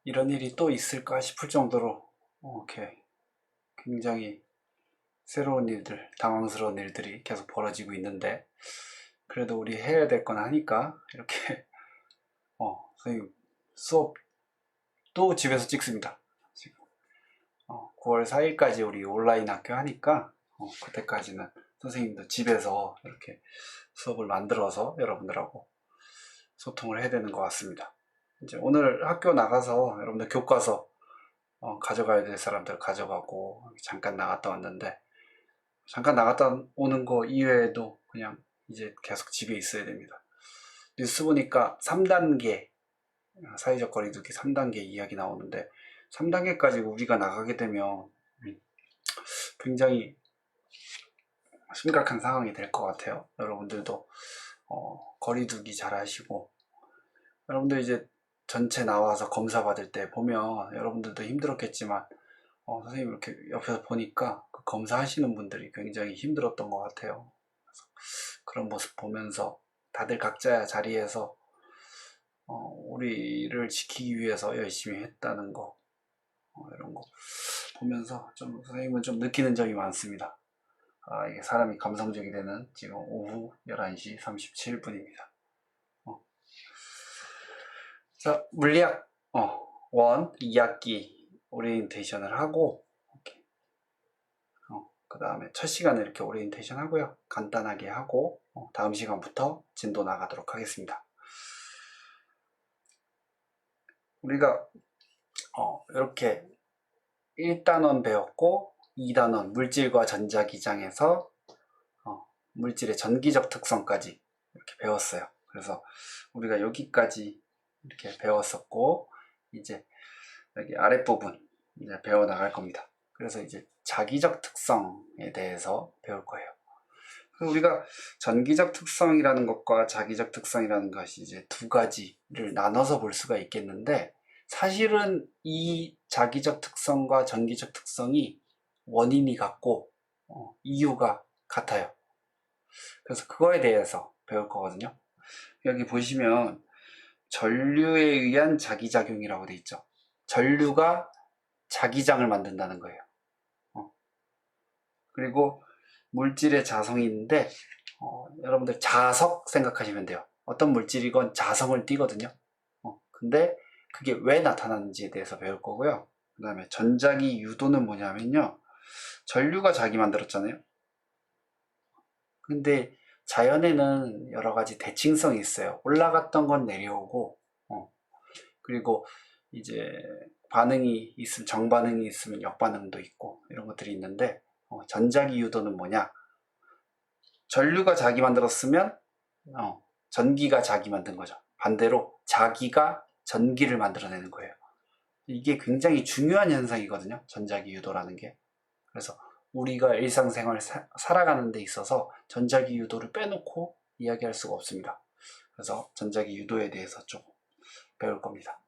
이런 일이 또 있을까 싶을 정도로 이렇게 굉장히 새로운 일들, 당황스러운 일들이 계속 벌어지고 있는데, 그래도 우리 해야 될 건 하니까 이렇게 선생님 수업도 집에서 찍습니다. 지금 9월 4일까지 우리 온라인 학교 하니까 그때까지는 선생님도 집에서 이렇게 수업을 만들어서 여러분들하고 소통을 해야 되는 것 같습니다. 이제 오늘 학교 나가서 여러분들 교과서 가져가야 될 사람들 가져가고 잠깐 나갔다 왔는데, 잠깐 나갔다 오는 거 이외에도 그냥 이제 계속 집에 있어야 됩니다. 뉴스 보니까 3단계 사회적 거리두기 3단계 이야기 나오는데, 3단계까지 우리가 나가게 되면 굉장히 심각한 상황이 될 것 같아요. 여러분들도 거리두기 잘 하시고, 여러분들 이제 전체 나와서 검사 받을 때 보면 여러분들도 힘들었겠지만 선생님 이렇게 옆에서 보니까 그 검사하시는 분들이 굉장히 힘들었던 것 같아요. 그래서 그런 모습 보면서 다들 각자 자리에서 우리를 지키기 위해서 열심히 했다는 거, 이런 거 보면서 좀 선생님은 좀 느끼는 점이 많습니다. 이게 사람이 감성적이 되는 지금 오후 11시 37분입니다. 자, 물리학 1, 2학기 오리엔테이션을 하고, 그 다음에 첫 시간에 이렇게 오리엔테이션 하고요. 간단하게 하고 다음 시간부터 진도 나가도록 하겠습니다. 우리가 이렇게 1단원 배웠고, 2단원 물질과 전자기장에서 물질의 전기적 특성까지 이렇게 배웠어요. 그래서 우리가 여기까지 이렇게 배웠었고, 이제 여기 아랫부분 이제 배워 나갈 겁니다. 그래서 이제 자기적 특성에 대해서 배울 거예요. 우리가 전기적 특성이라는 것과 자기적 특성이라는 것이 이제 두 가지를 나눠서 볼 수가 있겠는데, 사실은 이 자기적 특성과 전기적 특성이 원인이 같고 이유가 같아요. 그래서 그거에 대해서 배울 거거든요. 여기 보시면 전류에 의한 자기작용이라고 돼 있죠. 전류가 자기장을 만든다는 거예요. 그리고 물질의 자성이 있는데 여러분들 자석 생각하시면 돼요. 어떤 물질이건 자성을 띠거든요. 근데 그게 왜 나타나는지에 대해서 배울 거고요. 그 다음에 전자기 유도는 뭐냐면요, 전류가 자기 만들었잖아요. 근데 자연에는 여러 가지 대칭성이 있어요. 올라갔던 건 내려오고, 그리고 이제 반응이 있으면, 정반응이 있으면 역반응도 있고, 이런 것들이 있는데, 전자기 유도는 뭐냐? 전류가 자기 만들었으면 전기가 자기 만든 거죠. 반대로 자기가 전기를 만들어내는 거예요. 이게 굉장히 중요한 현상이거든요, 전자기 유도라는 게. 그래서 우리가 일상생활 살아가는 데 있어서 전자기 유도를 빼놓고 이야기할 수가 없습니다. 그래서 전자기 유도에 대해서 좀 배울 겁니다.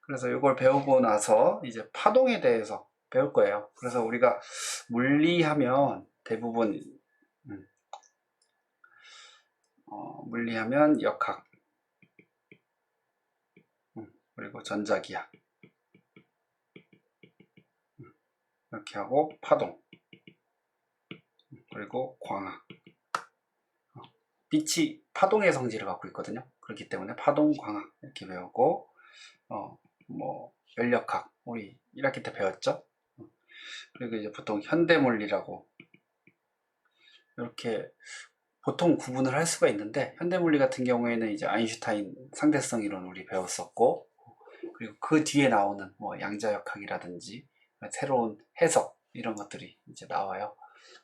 그래서 이걸 배우고 나서 이제 파동에 대해서 배울 거예요. 그래서 우리가 물리하면 대부분 물리하면 역학, 그리고 전자기학 이렇게 하고, 파동, 그리고 광학. 빛이 파동의 성질을 갖고 있거든요. 그렇기 때문에 파동, 광학 이렇게 배우고, 뭐 열역학 우리 1학기 때 배웠죠. 그리고 이제 보통 현대물리라고 이렇게 보통 구분을 할 수가 있는데, 현대물리 같은 경우에는 이제 아인슈타인 상대성 이론 우리 배웠었고, 그리고 그 뒤에 나오는 뭐 양자역학이라든지 새로운 해석 이런 것들이 이제 나와요.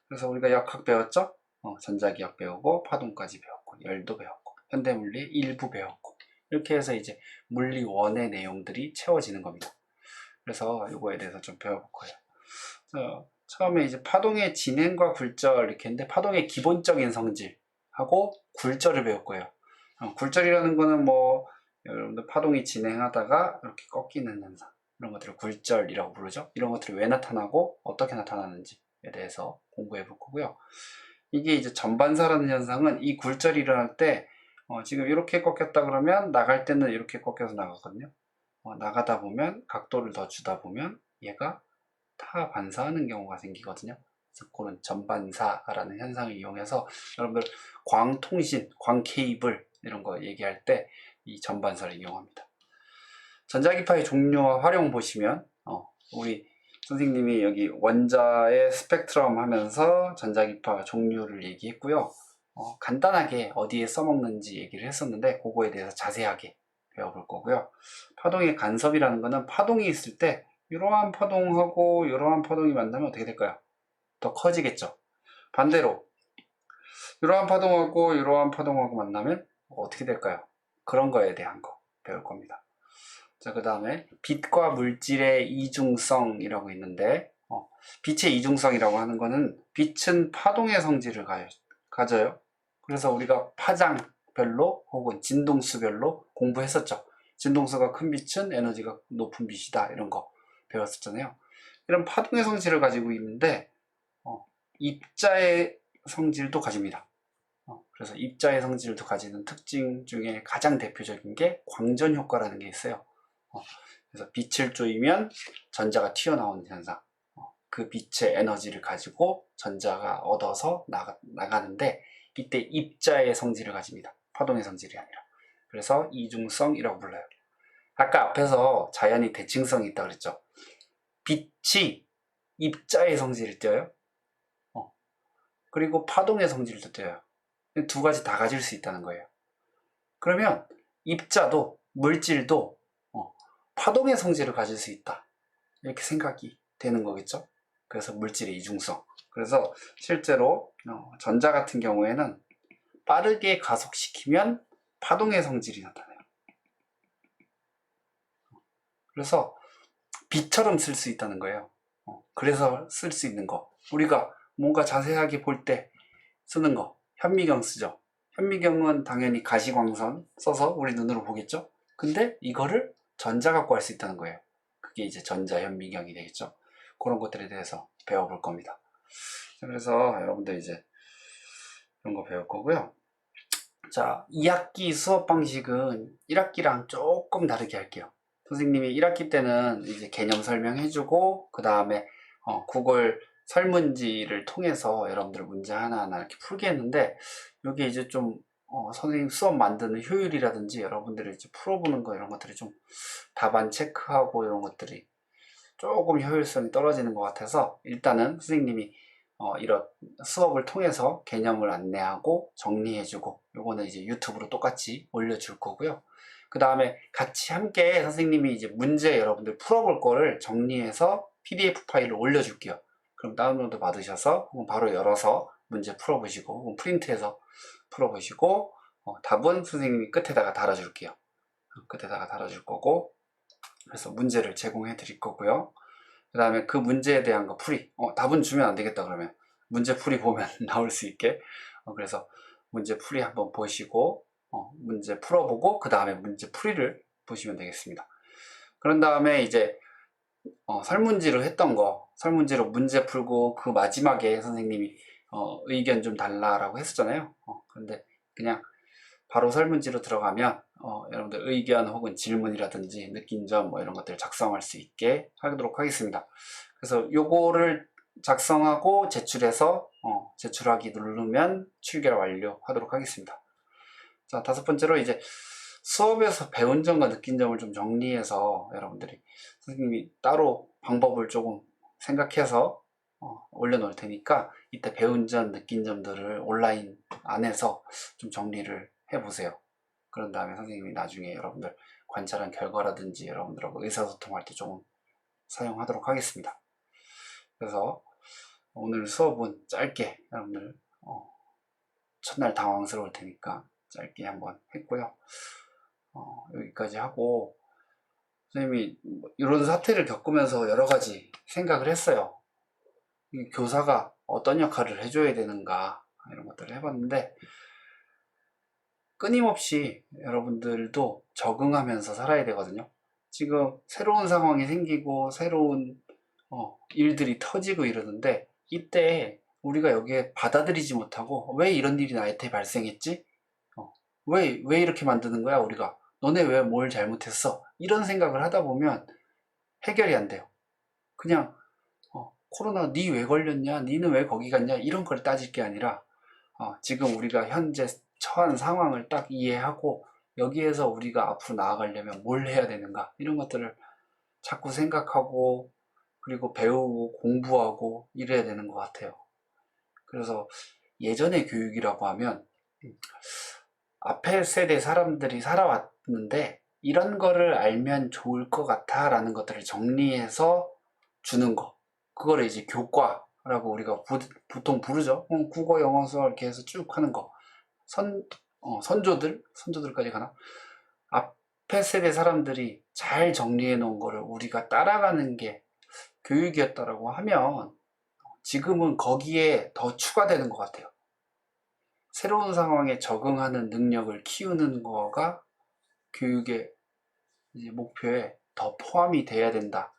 그래서 우리가 역학 배웠죠. 전자기학 배우고, 파동까지 배웠고, 열도 배웠고, 현대물리 일부 배웠고, 이렇게 해서 이제 물리 1의 내용들이 채워지는 겁니다. 그래서 이거에 대해서 좀 배워볼 거예요. 처음에 이제 파동의 진행과 굴절 이렇게 했는데, 파동의 기본적인 성질하고 굴절을 배울 거예요. 굴절이라는 거는 뭐 여러분들 파동이 진행하다가 이렇게 꺾이는 현상, 이런 것들을 굴절이라고 부르죠. 이런 것들이 왜 나타나고 어떻게 나타나는지에 대해서 공부해 볼 거고요. 이게 이제 전반사라는 현상은 이 굴절이 일어날 때 지금 이렇게 꺾였다 그러면 나갈 때는 이렇게 꺾여서 나가거든요. 나가다 보면 각도를 더 주다 보면 얘가 타 반사하는 경우가 생기거든요. 그래서 그런 전반사라는 현상을 이용해서 여러분들 광통신, 광케이블 이런 거 얘기할 때 이 전반사를 이용합니다. 전자기파의 종류와 활용 보시면 우리 선생님이 여기 원자의 스펙트럼 하면서 전자기파 종류를 얘기했고요. 간단하게 어디에 써먹는지 얘기를 했었는데 그거에 대해서 자세하게 배워볼 거고요. 파동의 간섭이라는 거는 파동이 있을 때 이러한 파동하고 이러한 파동이 만나면 어떻게 될까요? 더 커지겠죠. 반대로 이러한 파동하고 이러한 파동하고 만나면 어떻게 될까요? 그런 거에 대한 거 배울 겁니다. 자, 그 다음에 빛과 물질의 이중성이라고 있는데 빛의 이중성이라고 하는 거는 빛은 파동의 성질을 가져요. 그래서 우리가 파장별로 혹은 진동수별로 공부했었죠. 진동수가 큰 빛은 에너지가 높은 빛이다 이런 거 배웠었잖아요. 이런 파동의 성질을 가지고 있는데 입자의 성질도 가집니다. 그래서 입자의 성질도 가지는 특징 중에 가장 대표적인 게 광전 효과라는 게 있어요. 그래서 빛을 쪼이면 전자가 튀어나오는 현상. 그 빛의 에너지를 가지고 전자가 얻어서 나가는데 이때 입자의 성질을 가집니다. 파동의 성질이 아니라. 그래서 이중성이라고 불러요. 아까 앞에서 자연이 대칭성이 있다고 그랬죠. 빛이 입자의 성질을 띄어요. 그리고 파동의 성질도 띄어요. 두 가지 다 가질 수 있다는 거예요. 그러면 입자도 물질도 파동의 성질을 가질 수 있다. 이렇게 생각이 되는 거겠죠. 그래서 물질의 이중성. 그래서 실제로 전자 같은 경우에는 빠르게 가속시키면 파동의 성질이 나타나요. 그래서 빛처럼 쓸 수 있다는 거예요. 그래서 쓸 수 있는 거. 우리가 뭔가 자세하게 볼 때 쓰는 거. 현미경 쓰죠. 현미경은 당연히 가시광선 써서 우리 눈으로 보겠죠. 근데 이거를 전자 갖고 할 수 있다는 거예요. 그게 이제 전자현미경이 되겠죠. 그런 것들에 대해서 배워볼 겁니다. 그래서 여러분들 이제 이런 거 배울 거고요. 자, 2학기 수업 방식은 1학기랑 조금 다르게 할게요. 선생님이 1학기 때는 이제 개념 설명해주고 그 다음에 구글 설문지를 통해서 여러분들 문제 하나하나 이렇게 풀게 했는데 여기 이제 좀 선생님 수업 만드는 효율이라든지 여러분들이 이제 풀어보는 거 이런 것들이 좀 답안 체크하고 이런 것들이 조금 효율성이 떨어지는 것 같아서 일단은 선생님이 이런 수업을 통해서 개념을 안내하고 정리해주고 요거는 이제 유튜브로 똑같이 올려줄 거고요. 그 다음에 같이 함께 선생님이 이제 문제 여러분들 풀어볼 거를 정리해서 PDF 파일을 올려줄게요. 그럼 다운로드 받으셔서 혹은 바로 열어서 문제 풀어보시고 혹은 프린트해서 풀어보시고 답은 선생님이 끝에다가 달아줄게요. 끝에다가 달아줄 거고 그래서 문제를 제공해 드릴 거고요. 그 다음에 그 문제에 대한 거 풀이 답은 주면 안 되겠다 그러면 문제 풀이 보면 나올 수 있게 그래서 문제 풀이 한번 보시고 문제 풀어보고 그 다음에 문제 풀이를 보시면 되겠습니다. 그런 다음에 이제 설문지로 했던 거 설문지로 문제 풀고 그 마지막에 선생님이 의견 좀 달라라고 했었잖아요. 그런데 그냥 바로 설문지로 들어가면 여러분들 의견 혹은 질문이라든지 느낀 점 뭐 이런 것들을 작성할 수 있게 하도록 하겠습니다. 그래서 요거를 작성하고 제출해서 제출하기 누르면 출결 완료하도록 하겠습니다. 자, 다섯 번째로 이제 수업에서 배운 점과 느낀 점을 좀 정리해서 여러분들이 선생님이 따로 방법을 조금 생각해서 올려놓을 테니까 이때 배운 점, 느낀 점들을 온라인 안에서 좀 정리를 해보세요. 그런 다음에 선생님이 나중에 여러분들 관찰한 결과라든지 여러분들하고 의사소통할 때 조금 사용하도록 하겠습니다. 그래서 오늘 수업은 짧게 여러분들 첫날 당황스러울 테니까 짧게 한번 했고요. 여기까지 하고 선생님이 이런 사태를 겪으면서 여러 가지 생각을 했어요. 교사가 어떤 역할을 해줘야 되는가 이런 것들을 해봤는데 끊임없이 여러분들도 적응하면서 살아야 되거든요. 지금 새로운 상황이 생기고 새로운 일들이 터지고 이러는데 이때 우리가 여기에 받아들이지 못하고 왜 이런 일이 나한테 발생했지? 왜 이렇게 만드는 거야 우리가? 너네 왜 뭘 잘못했어? 이런 생각을 하다 보면 해결이 안 돼요. 그냥 코로나 니 왜 걸렸냐? 니는 왜 거기 갔냐? 이런 걸 따질 게 아니라 지금 우리가 현재 처한 상황을 딱 이해하고 여기에서 우리가 앞으로 나아가려면 뭘 해야 되는가? 이런 것들을 자꾸 생각하고 그리고 배우고 공부하고 이래야 되는 것 같아요. 그래서 예전의 교육이라고 하면 앞에 세대 사람들이 살아왔는데 이런 거를 알면 좋을 것 같아 라는 것들을 정리해서 주는 거, 그거를 이제 교과라고 우리가 보통 부르죠. 국어, 영어, 수학 이렇게 해서 쭉 하는 거. 선조들까지 가나? 앞에 세대 사람들이 잘 정리해 놓은 거를 우리가 따라가는 게 교육이었다라고 하면 지금은 거기에 더 추가되는 것 같아요. 새로운 상황에 적응하는 능력을 키우는 거가 교육의 이제 목표에 더 포함이 돼야 된다.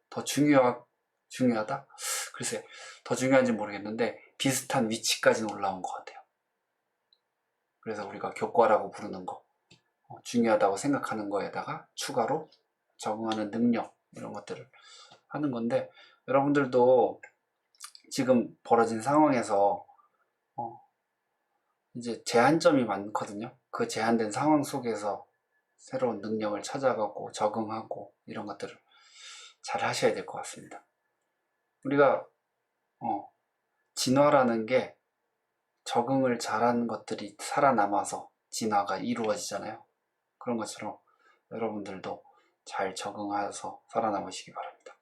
더 중요하다? 글쎄, 더 중요한지 모르겠는데 비슷한 위치까지는 올라온 것 같아요. 그래서 우리가 교과라고 부르는 거, 중요하다고 생각하는 거에다가 추가로 적응하는 능력 이런 것들을 하는 건데, 여러분들도 지금 벌어진 상황에서 이제 제한점이 많거든요. 그 제한된 상황 속에서 새로운 능력을 찾아가고 적응하고 이런 것들을 잘 하셔야 될 것 같습니다. 우리가 진화라는 게 적응을 잘하는 것들이 살아남아서 진화가 이루어지잖아요. 그런 것처럼 여러분들도 잘 적응해서 살아남으시기 바랍니다.